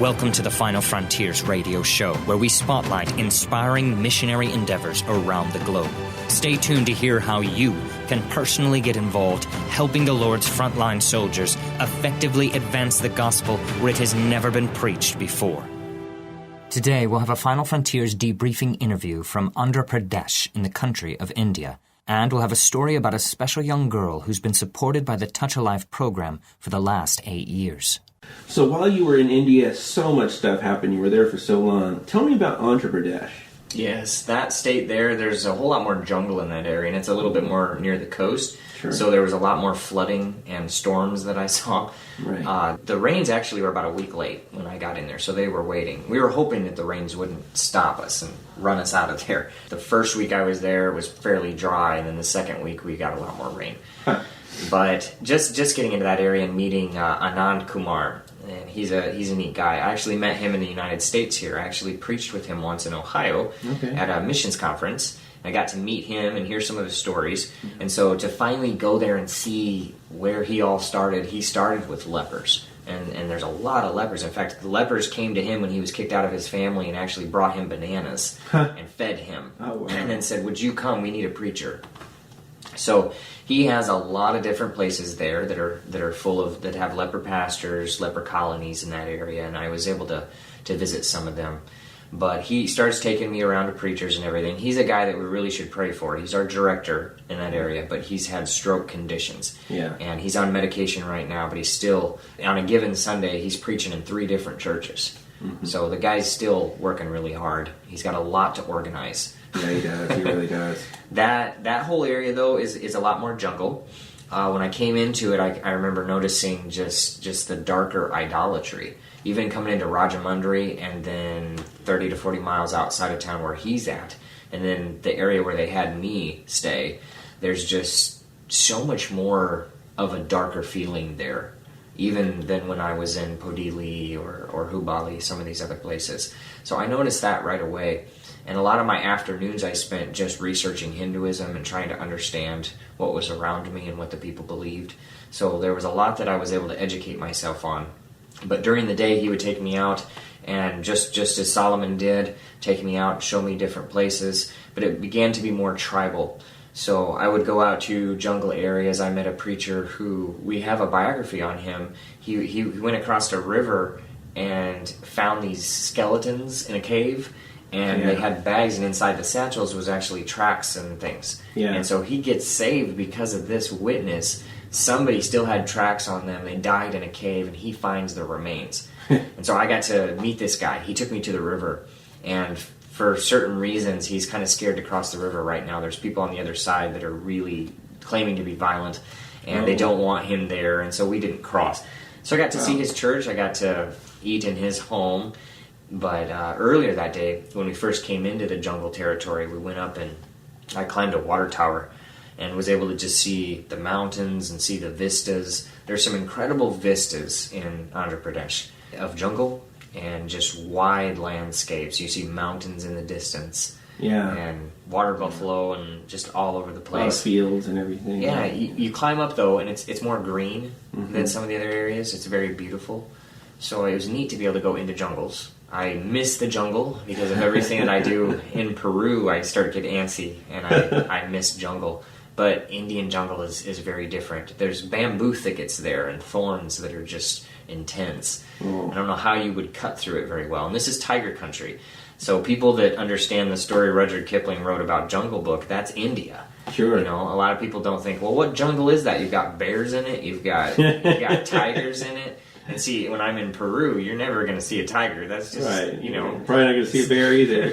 Welcome to the Final Frontiers radio show, where we spotlight inspiring missionary endeavors around the globe. Stay tuned to hear how you can personally get involved, helping the Lord's frontline soldiers effectively advance the gospel where it has never been preached before. Today, we'll have a Final Frontiers debriefing interview from Andhra Pradesh in the country of India. And we'll have a story about a special young girl who's been supported by the Touch a Life program for the last 8 years. So while you were in India, so much stuff happened. You were there for so long. Tell me about Andhra Pradesh. Yes, that state there's a whole lot more jungle in that area, and it's a little bit more near the coast. Sure. So there was a lot more flooding and storms that I saw. Right. The rains actually were about a week late when I got in there, so they were waiting. We were hoping that the rains wouldn't stop us and run us out of there. The first week I was there was fairly dry, and then the second week we got a lot more rain. Huh. But just getting into that area and meeting Anand Kumar, and he's a neat guy. I actually met him in the United States here. I actually preached with him once in Ohio at a missions conference. I got to meet him and hear some of his stories. And so to finally go there and see where he all started, he started with lepers. And there's a lot of lepers. In fact, the lepers came to him when he was kicked out of his family and actually brought him bananas and fed him. Oh, wow. And then said, "Would you come? We need a preacher." So he has a lot of different places there that are full of, that have leper pastors, leper colonies in that area, and I was able to visit some of them. But he starts taking me around to preachers and everything. He's a guy that we really should pray for. He's our director in that area, but he's had stroke conditions. Yeah. And he's on medication right now, but he's still, on a given Sunday, he's preaching in 3 different churches. Mm-hmm. So the guy's still working really hard. He's got a lot to organize. Yeah, he does. He really does. That whole area, though, is a lot more jungle. When I came into it, I remember noticing just the darker idolatry. Even coming into Rajamundry and then 30 to 40 miles outside of town where he's at, and then the area where they had me stay, there's just so much more of a darker feeling there, even than when I was in Podili or Hubali, some of these other places. So I noticed that right away. And a lot of my afternoons I spent just researching Hinduism and trying to understand what was around me and what the people believed. So there was a lot that I was able to educate myself on. But during the day he would take me out, and just as Solomon did, take me out, show me different places. But it began to be more tribal. So I would go out to jungle areas. I met a preacher who, we have a biography on him. He went across a river and found these skeletons in a cave. And they had bags, and inside the satchels was actually tracks and things. Yeah. And so he gets saved because of this witness. Somebody still had tracks on them. They died in a cave, and he finds the remains. And so I got to meet this guy. He took me to the river, and for certain reasons, he's kind of scared to cross the river right now. There's people on the other side that are really claiming to be violent, and they don't want him there, and so we didn't cross. So I got to see his church. I got to eat in his home. But earlier that day, when we first came into the jungle territory, we went up and I climbed a water tower and was able to just see the mountains and see the vistas. There's some incredible vistas in Andhra Pradesh of jungle and just wide landscapes. You see mountains in the distance. Yeah. And water buffalo and just all over the place. A lot of fields and everything. Yeah, you climb up though, and it's more green than some of the other areas. It's very beautiful. So it was neat to be able to go into jungles. I miss the jungle because of everything that I do in Peru. I start to get antsy, and I miss jungle. But Indian jungle is very different. There's bamboo thickets there and thorns that are just intense. I don't know how you would cut through it very well. And this is tiger country. So people that understand the story Rudyard Kipling wrote about Jungle Book, that's India. Sure. You know, a lot of people don't think, well, what jungle is that? You've got bears in it. You've got tigers in it. And see, when I'm in Peru, you're never going to see a tiger. That's just, right. You know. Probably not going to see a bear either.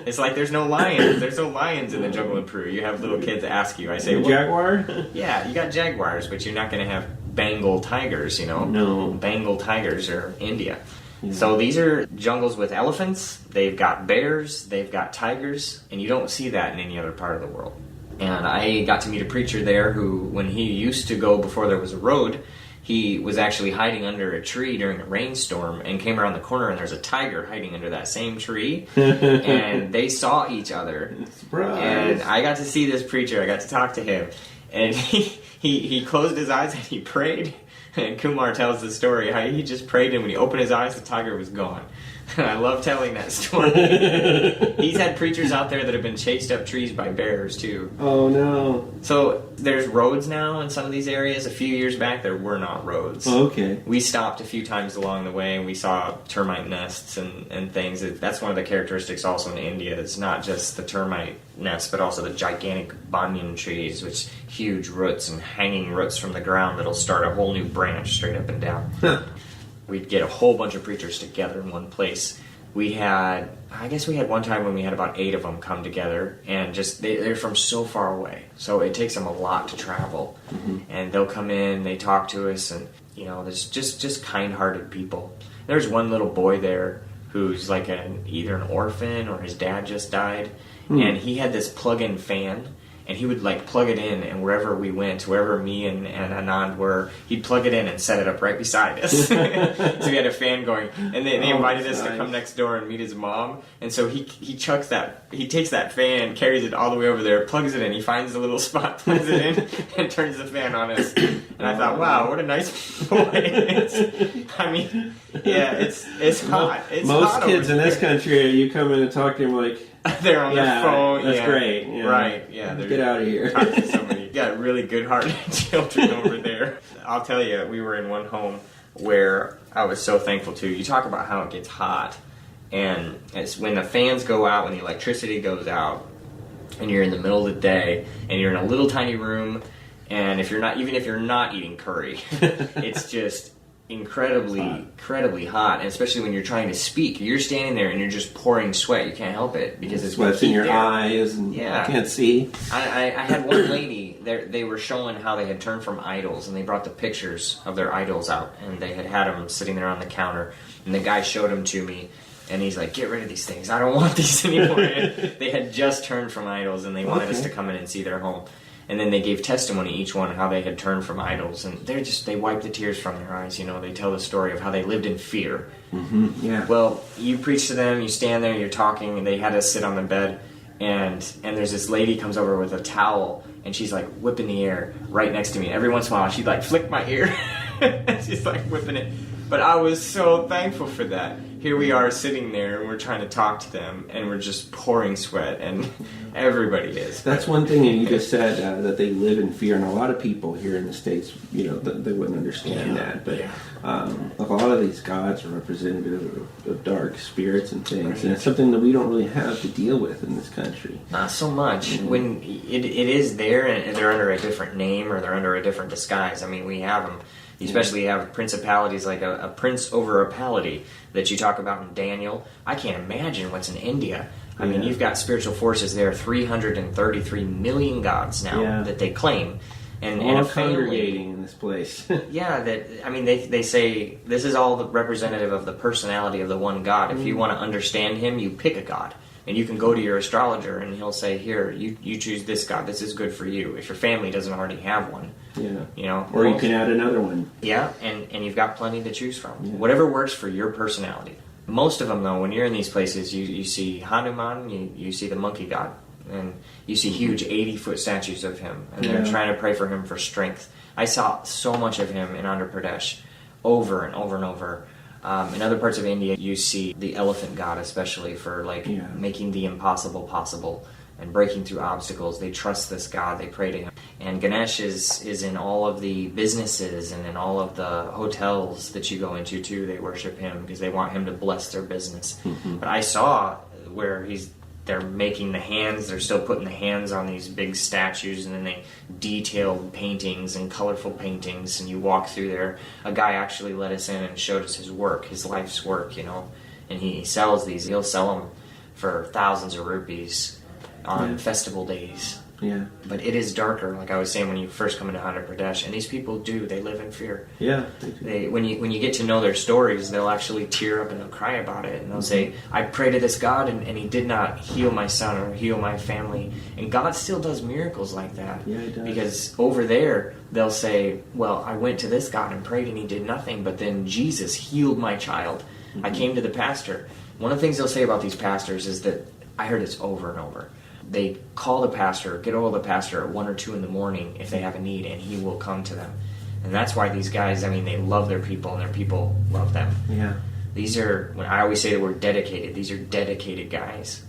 It's like there's no lions. There's no lions in the jungle in Peru. You have little kids ask you. I say, jaguar? Yeah, you got jaguars, but you're not going to have Bengal tigers, you know. No. Bengal tigers are India. Yeah. So these are jungles with elephants. They've got bears. They've got tigers. And you don't see that in any other part of the world. And I got to meet a preacher there who, when he used to go before there was a road, he was actually hiding under a tree during a rainstorm and came around the corner, and there's a tiger hiding under that same tree. And they saw each other. Surprise. And I got to see this preacher. I got to talk to him. And he closed his eyes and he prayed. And Kumar tells the story how he just prayed, and when he opened his eyes, the tiger was gone. I love telling that story. He's had preachers out there that have been chased up trees by bears, too. Oh, no. So there's roads now in some of these areas. A few years back, there were not roads. Oh, okay. We stopped a few times along the way, and we saw termite nests and things. That's one of the characteristics also in India. It's not just the termite nests, but also the gigantic banyan trees, which huge roots and hanging roots from the ground that'll start a whole new branch straight up and down. We'd get a whole bunch of preachers together in one place. I guess we had one time when we had about 8 of them come together, and just they're from so far away, so it takes them a lot to travel. Mm-hmm. And they'll come in, they talk to us, and there's just kind-hearted people. There's one little boy there who's like either an orphan or his dad just died, and he had this plug-in fan. And he would plug it in, and wherever we went, wherever me and Anand were, he'd plug it in and set it up right beside us. So we had a fan going, and they invited us to come next door and meet his mom. And so he takes that fan, carries it all the way over there, plugs it in. He finds a little spot, plugs it in, and turns the fan on us. And I thought, wow, what a nice boy! It's hot. It's most hot kids in this country, you come in and talk to them like. They're on their phone. That's great. Yeah. Right, yeah. Get out of here. You got really good-hearted children over there. I'll tell you, we were in one home where I was so thankful to. You talk about how it gets hot, and it's when the fans go out, when the electricity goes out, and you're in the middle of the day, and you're in a little tiny room, and even if you're not eating curry, it's just incredibly hot, and especially when you're trying to speak, you're standing there and you're just pouring sweat. You can't help it because it's sweat's in your eyes, and you can't see. I had one lady there. They were showing how they had turned from idols, and they brought the pictures of their idols out, and they had them sitting there on the counter, and the guy showed them to me. And he's like, get rid of these things. I don't want these anymore. They had just turned from idols, and they wanted us to come in and see their home. And then they gave testimony, each one, how they had turned from idols. And they wiped the tears from their eyes. They tell the story of how they lived in fear. Mm-hmm. Yeah. Well, you preach to them, you stand there, you're talking, and they had us sit on the bed. And there's this lady comes over with a towel, and she's like whipping the air right next to me. Every once in a while, she'd flick my ear. She's whipping it. But I was so thankful for that. Here we are sitting there, and we're trying to talk to them, and we're just pouring sweat, and everybody is. That's one thing that you just said, that they live in fear, and a lot of people here in the States, they wouldn't understand that. But a lot of these gods are representative of dark spirits and things, and it's something that we don't really have to deal with in this country. Not so much. Mm-hmm. When it is there, and they're under a different name, or they're under a different disguise. I mean, we have them. You especially have principalities like a prince over a palady that you talk about in Daniel. I can't imagine what's in India. I mean, you've got spiritual forces there, 333 million gods now that they claim. And all a congregating in this place. They say this is all representative of the personality of the one God. If you want to understand him, you pick a god. And you can go to your astrologer, and he'll say, here, you choose this god. This is good for you. If your family doesn't already have one. Yeah. Or you can add another one. Yeah, and you've got plenty to choose from. Yeah. Whatever works for your personality. Most of them, though, when you're in these places, you see Hanuman, you see the monkey god. And you see huge 80-foot statues of him. And they're trying to pray for him for strength. I saw so much of him in Andhra Pradesh over and over and over. In other parts of India, you see the elephant god, especially for making the impossible possible and breaking through obstacles. They trust this god. They pray to him. And Ganesh is in all of the businesses and in all of the hotels that you go into too. They worship him because they want him to bless their business. Mm-hmm. But I saw where they're making the hands, they're still putting the hands on these big statues, and then they detailed paintings and colorful paintings, and you walk through there. A guy actually let us in and showed us his work, his life's work, and he sells these. He'll sell them for thousands of rupees on festival days. Yeah. But it is darker, like I was saying, when you first come into Andhra Pradesh, and these people they live in fear. Yeah, they do. When you get to know their stories, they'll actually tear up and they'll cry about it, and they'll say, I pray to this God, and he did not heal my son or heal my family. And God still does miracles like that. Yeah, he does. Because over there, they'll say, well, I went to this God and prayed, and he did nothing, but then Jesus healed my child. Mm-hmm. I came to the pastor. One of the things they'll say about these pastors is that, I heard this over and over, they call the pastor, get hold of the pastor at 1 or 2 in the morning if they have a need, and he will come to them. And that's why these guys, I mean, they love their people, and their people love them. Yeah. These are, when I always say the word dedicated, these are dedicated guys.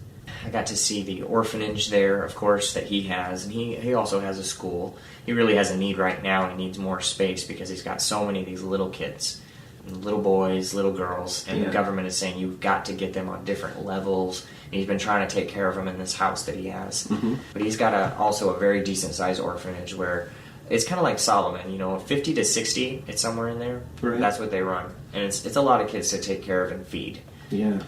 I got to see the orphanage there, of course, that he has, and he also has a school. He really has a need right now. He needs more space because he's got so many of these little kids, little boys, little girls, and the government is saying you've got to get them on different levels. And he's been trying to take care of them in this house that he has. Mm-hmm. But he's got also a very decent-sized orphanage where it's kind of like Solomon, 50 to 60, it's somewhere in there. Right. That's what they run. And it's a lot of kids to take care of and feed. Yeah.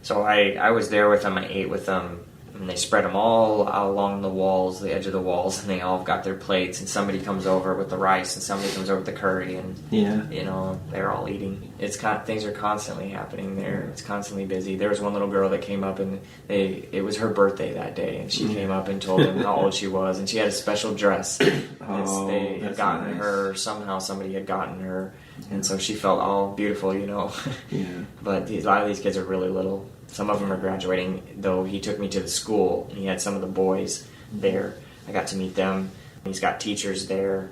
So I was there with them, I ate with them, and they spread them all along the walls, the edge of the walls, and they all got their plates, and somebody comes over with the rice, and somebody comes over with the curry, and, they're all eating. Things are constantly happening there. It's constantly busy. There was one little girl that came up, and it was her birthday that day, and she came up and told them how old she was, and she had a special dress. They had gotten her, somehow somebody had gotten her, and so she felt all beautiful, Yeah. But a lot of these kids are really little. Some of them are graduating, though he took me to the school, and he had some of the boys there. I got to meet them. He's got teachers there,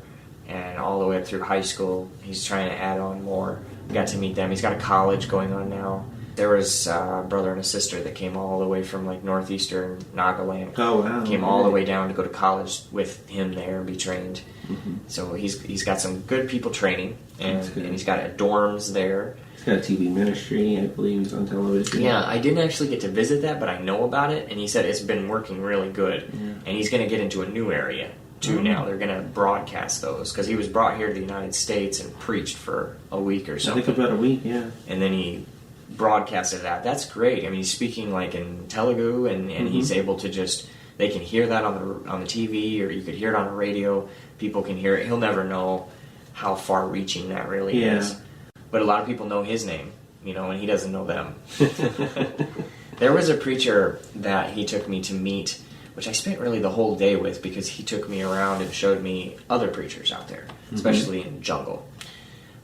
and all the way up through high school. He's trying to add on more. I got to meet them. He's got a college going on now. There was a brother and a sister that came all the way from northeastern Nagaland. Oh, wow. Came all the way down to go to college with him there and be trained. Mm-hmm. So he's got some good people training, and he's got dorms there. He's got a TV ministry, I believe he's on television. Yeah, I didn't actually get to visit that, but I know about it, and he said it's been working really good. Yeah. And he's going to get into a new area, too, now. They're going to broadcast those, because he was brought here to the United States and preached for a week or something. I think about a week, yeah. And then he broadcasted that. That's great. I mean, he's speaking in Telugu, and he's able to they can hear that on the TV, or you could hear it on the radio. People can hear it. He'll never know how far-reaching that really is. But a lot of people know his name, and he doesn't know them. There was a preacher that he took me to meet, which I spent really the whole day with, because he took me around and showed me other preachers out there, especially in jungle.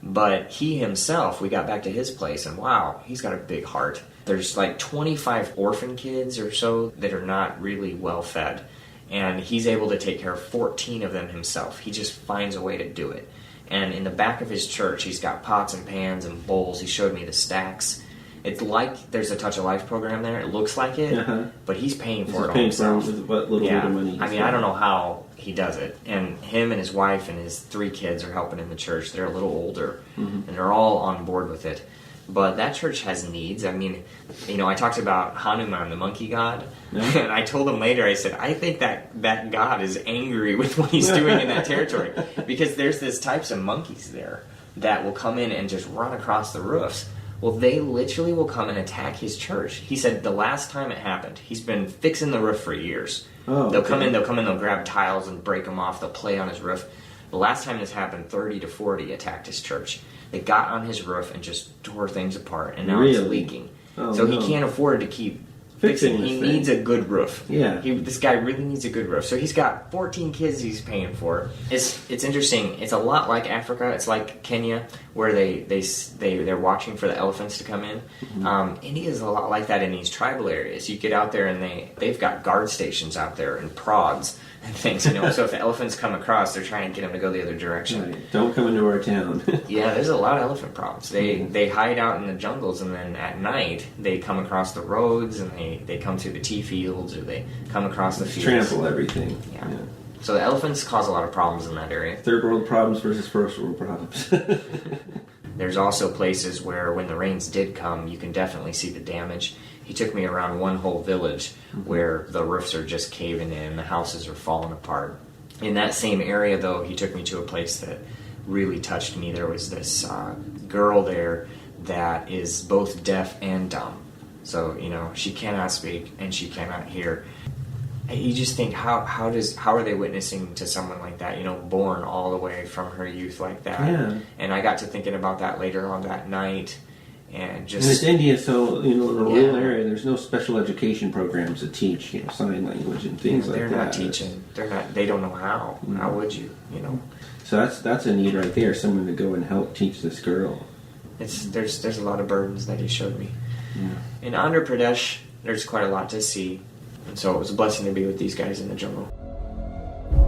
But he himself, we got back to his place, and wow, he's got a big heart. There's 25 orphan kids or so that are not really well fed, and he's able to take care of 14 of them himself. He just finds a way to do it. And in the back of his church, he's got pots and pans and bowls. He showed me the stacks. It's like there's a Touch of Life program there. It looks like it, but he's paying for it all himself. With what little bit of money. I mean, I don't know how he does it. And him and his wife and his 3 kids are helping in the church. They're a little older, and they're all on board with it. But that church has needs. I mean, I talked about Hanuman, the monkey god, and I told him later, I said, I think that god is angry with what he's doing in that territory, because there's this types of monkeys there that will come in and just run across the roofs. Well, they literally will come and attack his church. He said the last time it happened, he's been fixing the roof for years. They'll come in, they'll grab tiles and break them off, they'll play on his roof. The last time this happened, 30 to 40 attacked his church. They got on his roof and just tore things apart, and now it's leaking. He can't afford to keep fixing. He needs a good roof. Yeah, this guy really needs a good roof. So he's got 14 kids he's paying for. It's interesting. It's a lot like Africa. It's like Kenya, where they're watching for the elephants to come in. India is a lot like that in these tribal areas. You get out there and they've got guard stations out there and prods and things, So if the elephants come across, they're trying to get them to go the other direction. Right. Don't come into our town. Yeah, there's a lot of elephant problems. They hide out in the jungles, and then at night they come across the roads, and they come through the tea fields, or they come across the fields. Trample everything. Yeah. So the elephants cause a lot of problems in that area. Third world problems versus first world problems. There's also places where when the rains did come, you can definitely see the damage. He took me around one whole village where the roofs are just caving in, the houses are falling apart. In that same area, though, he took me to a place that really touched me. There was this girl there that is both deaf and dumb. So, she cannot speak and she cannot hear. And you just think, how are they witnessing to someone like that, born all the way from her youth like that? Yeah. And I got to thinking about that later on that night. And it's India, so in a rural area, there's no special education programs to teach, sign language and things like that. They're not teaching. They don't know how. How would you, So that's a need right there. Someone to go and help teach this girl. There's a lot of burdens that he showed me. Yeah. In Andhra Pradesh, there's quite a lot to see, and so it was a blessing to be with these guys in the jungle.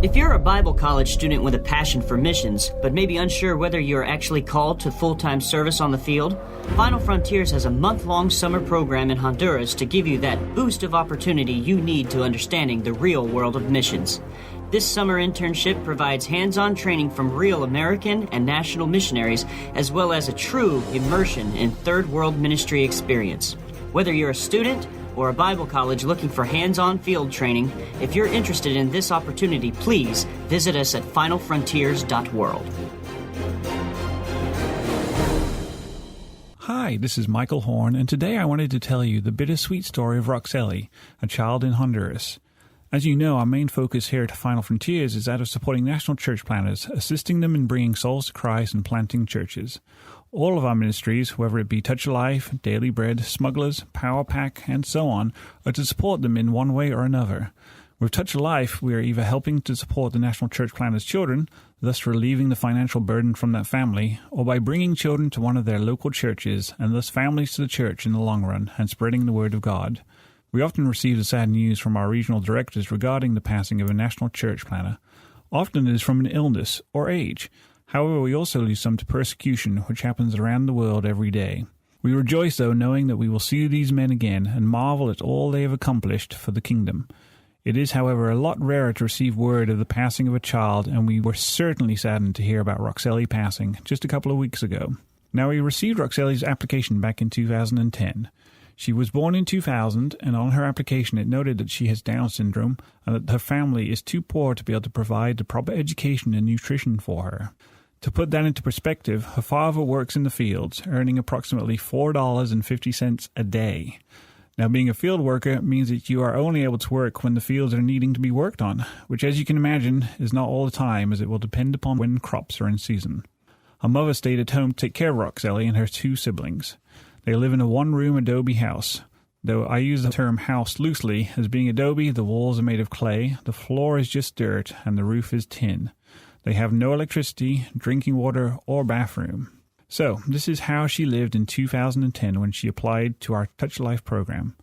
If you're a Bible college student with a passion for missions, but maybe unsure whether you're actually called to full-time service on the field, Final Frontiers has a month-long summer program in Honduras to give you that boost of opportunity you need to understanding the real world of missions. This summer internship provides hands-on training from real American and national missionaries, as well as a true immersion in third world ministry experience. Whether you're a student or a Bible college looking for hands-on field training, if you're interested in this opportunity, please visit us at finalfrontiers.world. Hi, this is Michael Horn, and today I wanted to tell you the bittersweet story of Roxelli, a child in Honduras. As you know, our main focus here at Final Frontiers is that of supporting national church planters, assisting them in bringing souls to Christ and planting churches. All of our ministries, whether it be Touch of Life, Daily Bread, Smugglers, Power Pack, and so on, are to support them in one way or another. With Touch of Life, we are either helping to support the national church planters' children, thus relieving the financial burden from that family, or by bringing children to one of their local churches, and thus families to the church in the long run, and spreading the word of God. We often receive the sad news from our regional directors regarding the passing of a national church planter. Often it is from an illness or age. However, we also lose some to persecution, which happens around the world every day. We rejoice, though, knowing that we will see these men again and marvel at all they have accomplished for the kingdom. It is, however, a lot rarer to receive word of the passing of a child, and we were certainly saddened to hear about Roxelli passing just a couple of weeks ago. Now, we received Roxelli's application back in 2010. She was born in 2000, and on her application it noted that she has Down syndrome and that her family is too poor to be able to provide the proper education and nutrition for her. To put that into perspective, her father works in the fields, earning approximately $4.50 a day. Now, being a field worker means that you are only able to work when the fields are needing to be worked on, which, as you can imagine, is not all the time, as it will depend upon when crops are in season. Her mother stayed at home to take care of Roxelli and her two siblings. They live in a one-room adobe house. Though I use the term house loosely, as being adobe, the walls are made of clay, the floor is just dirt, and the roof is tin. They have no electricity, drinking water, or bathroom. So, this is how she lived in 2010 when she applied to our Touch Life program.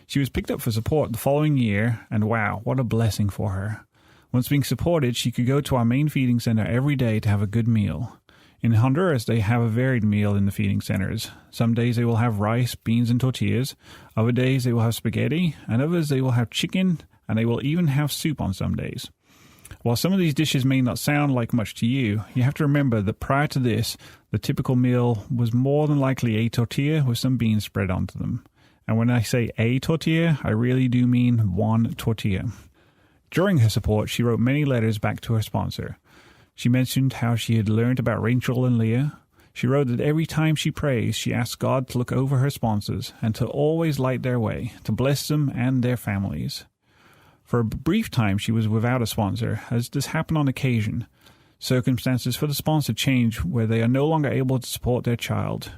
She was picked up for support the following year, and wow, what a blessing for her. Once being supported, she could go to our main feeding center every day to have a good meal. In Honduras, they have a varied meal in the feeding centers. Some days they will have rice, beans, and tortillas. Other days they will have spaghetti, and others they will have chicken, and they will even have soup on some days. While some of these dishes may not sound like much to you, you have to remember that prior to this, the typical meal was more than likely a tortilla with some beans spread onto them. And when I say a tortilla, I really do mean one tortilla. During her support, she wrote many letters back to her sponsor. She mentioned how she had learned about Rachel and Leah. She wrote that every time she prays, she asks God to look over her sponsors and to always light their way, to bless them and their families. For a brief time, she was without a sponsor, as does happen on occasion. Circumstances for the sponsor change where they are no longer able to support their child.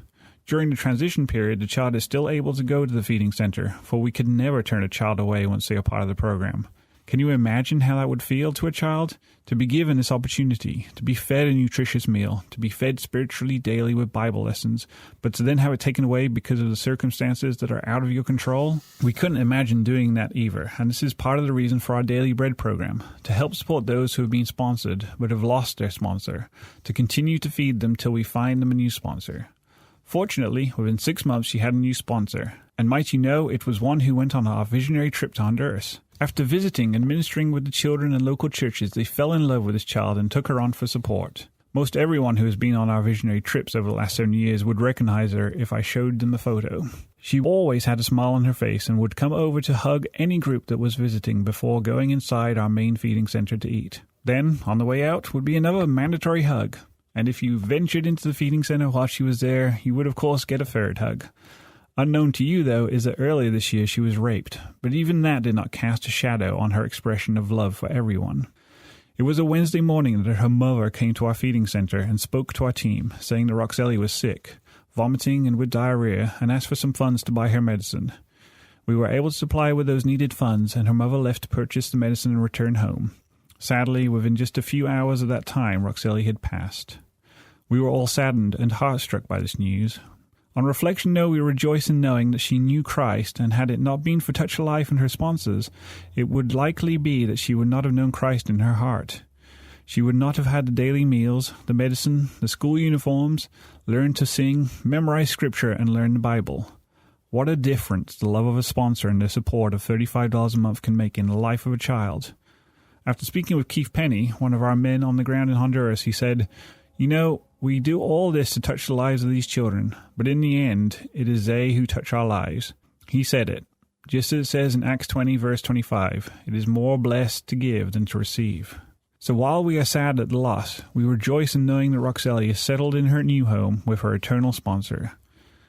During the transition period, the child is still able to go to the feeding center, for we could never turn a child away once they are part of the program. Can you imagine how that would feel to a child? To be given this opportunity, to be fed a nutritious meal, to be fed spiritually daily with Bible lessons, but to then have it taken away because of the circumstances that are out of your control? We couldn't imagine doing that either, and this is part of the reason for our Daily Bread program, to help support those who have been sponsored but have lost their sponsor, to continue to feed them till we find them a new sponsor. Fortunately, within 6 months she had a new sponsor, and might you know, it was one who went on our visionary trip to Honduras. After visiting and ministering with the children and local churches, they fell in love with this child and took her on for support. Most everyone who has been on our visionary trips over the last 7 years would recognize her if I showed them a photo. She always had a smile on her face and would come over to hug any group that was visiting before going inside our main feeding center to eat. Then, on the way out, would be another mandatory hug. And if you ventured into the feeding center while she was there, you would of course get a third hug. Unknown to you, though, is that earlier this year she was raped, but even that did not cast a shadow on her expression of love for everyone. It was a Wednesday morning that her mother came to our feeding center and spoke to our team, saying that Roxelli was sick, vomiting and with diarrhea, and asked for some funds to buy her medicine. We were able to supply with those needed funds, and her mother left to purchase the medicine and return home. Sadly, within just a few hours of that time, Roxelli had passed. We were all saddened and heart-struck by this news. On reflection, though, we rejoice in knowing that she knew Christ, and had it not been for Touch of Life and her sponsors, it would likely be that she would not have known Christ in her heart. She would not have had the daily meals, the medicine, the school uniforms, learn to sing, memorize Scripture, and learn the Bible. What a difference the love of a sponsor and the support of $35 a month can make in the life of a child. After speaking with Keith Penny, one of our men on the ground in Honduras, he said, "You know, we do all this to touch the lives of these children, but in the end, it is they who touch our lives." He said it, just as it says in Acts 20, verse 25, "It is more blessed to give than to receive." So while we are sad at the loss, we rejoice in knowing that Roxelli is settled in her new home with her eternal sponsor.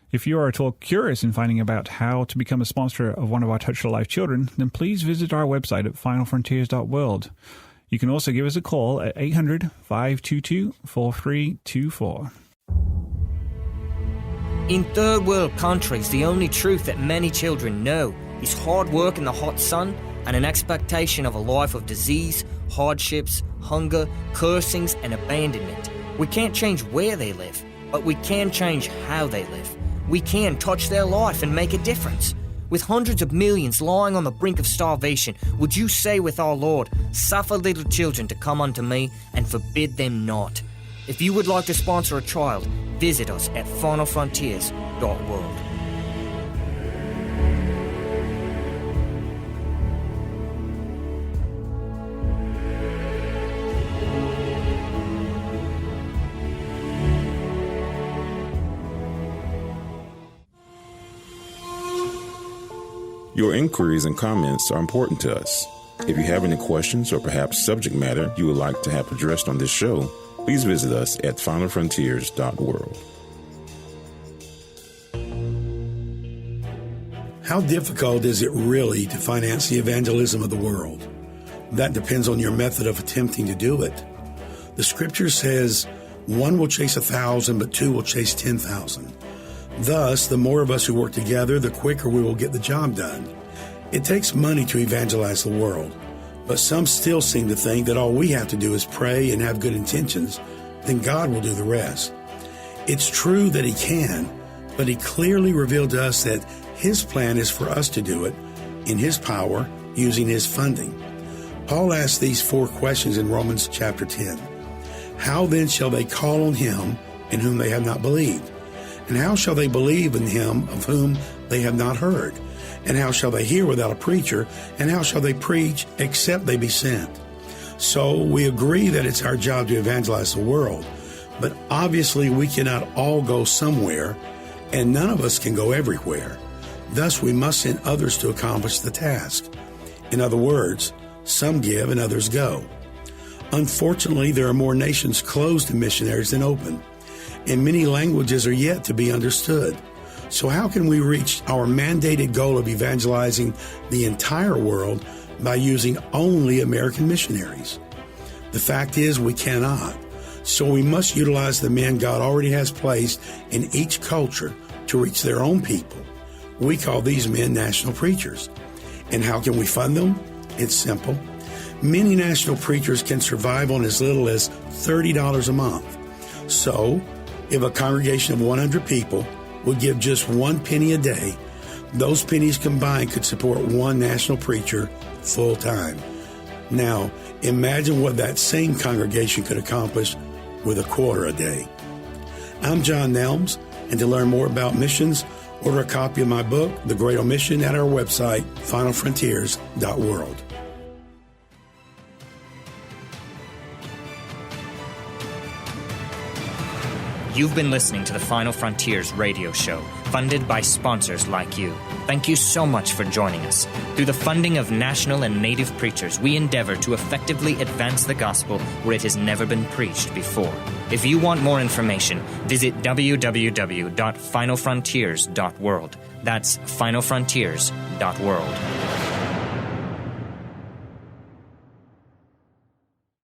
If you are at all curious in finding about how to become a sponsor of one of our Touch of Life children, then please visit our website at finalfrontiers.world. You can also give us a call at 800-522-4324. In third world countries, the only truth that many children know is hard work in the hot sun and an expectation of a life of disease, hardships, hunger, cursings, and abandonment. We can't change where they live, but we can change how they live. We can touch their life and make a difference. With hundreds of millions lying on the brink of starvation, would you say with our Lord, "Suffer little children to come unto me, and forbid them not"? If you would like to sponsor a child, visit us at finalfrontiers.world. Your inquiries and comments are important to us. If you have any questions or perhaps subject matter you would like to have addressed on this show, please visit us at finalfrontiers.world. How difficult is it really to finance the evangelism of the world? That depends on your method of attempting to do it. The scripture says, "One will chase 1,000, but two will chase 10,000. Thus, the more of us who work together, the quicker we will get the job done. It takes money to evangelize the world, but some still seem to think that all we have to do is pray and have good intentions, then God will do the rest. It's true that He can, but He clearly revealed to us that His plan is for us to do it in His power, using His funding. Paul asked these 4 questions in Romans chapter 10. How then shall they call on Him in whom they have not believed? And how shall they believe in Him of whom they have not heard? And how shall they hear without a preacher? And how shall they preach except they be sent? So we agree that it's our job to evangelize the world, but obviously we cannot all go somewhere, and none of us can go everywhere. Thus we must send others to accomplish the task. In other words, some give and others go. Unfortunately, there are more nations closed to missionaries than open, and many languages are yet to be understood. So how can we reach our mandated goal of evangelizing the entire world by using only American missionaries? The fact is we cannot. So we must utilize the men God already has placed in each culture to reach their own people. We call these men national preachers. And how can we fund them? It's simple. Many national preachers can survive on as little as $30 a month. So, if a congregation of 100 people would give just 1 penny a day, those pennies combined could support one national preacher full time. Now, imagine what that same congregation could accomplish with a quarter a day. I'm John Nelms, and to learn more about missions, order a copy of my book, The Great Omission, at our website, finalfrontiers.world. You've been listening to the Final Frontiers radio show, funded by sponsors like you. Thank you so much for joining us. Through the funding of national and native preachers, we endeavor to effectively advance the gospel where it has never been preached before. If you want more information, visit www.finalfrontiers.world. That's finalfrontiers.world.